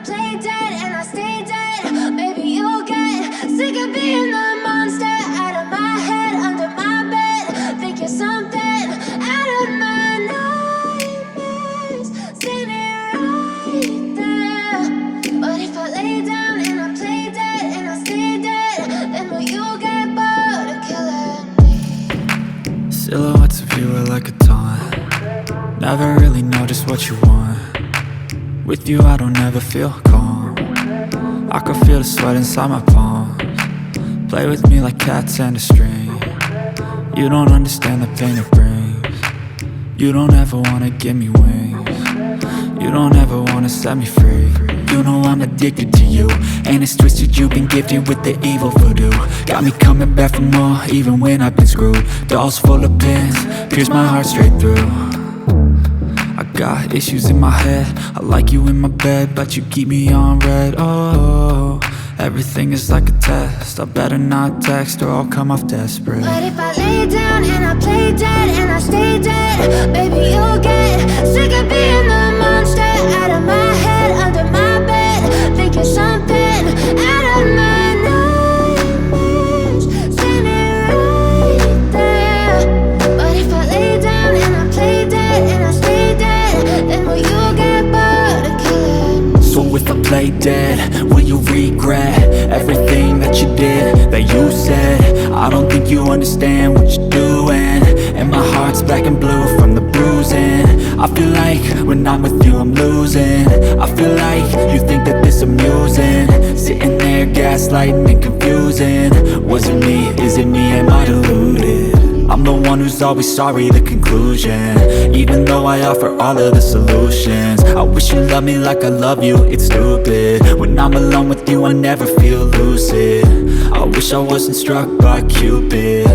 play dead and I stay dead. Maybe you'll get sick of being the monster out of my head, under my bed. Think you're something out of my nightmares, standing right there. But if I lay down and I play dead and I stay dead, then will you get bored of killing me? Silhouettes of you are like a taunt. Never really know just what you want. With you I don't ever feel calm. I can feel the sweat inside my palms. Play with me like cats and a string. You don't understand the pain it brings. You don't ever wanna give me wings. You don't ever wanna set me free. You know I'm addicted to you, and it's twisted, you've been gifted with the evil voodoo. Got me coming back for more, even when I've been screwed. Dolls full of pins, pierce my heart straight through. I got issues in my head, I like you in my bed, but you keep me on red. Oh, everything is like a test, I better not text or I'll come off desperate. But if I lay down and I play dead and I stay dead, baby you'll get sick of being the monster out of my head, under my bed. Think you're something out of my nightmares, standing right there. But if I lay down and I play dead and I stay dead, then will you get bored of killing me? So if I play dead, will you regret everything that you did, that you said? I don't think you understand what you're doing, and my heart's black and blue from the bruising. I feel like when I'm with you I'm losing. I feel like you think that this amusing, sitting there gaslighting and confusing. Was it me? Is it me? Am I deluded? I'm the one who's always sorry, the conclusion. Even though I offer all of the solutions, I wish you loved me like I love you, it's stupid. When I'm alone with you I never feel lucid. I wish I wasn't struck by Cupid.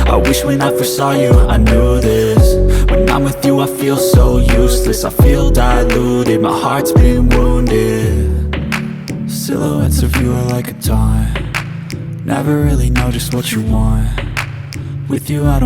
I wish when I first saw you I knew this. When I'm with you I feel so useless, I feel diluted, my heart's been wounded. Silhouettes of you are like a taunt. Never really know just what you want. With you I don't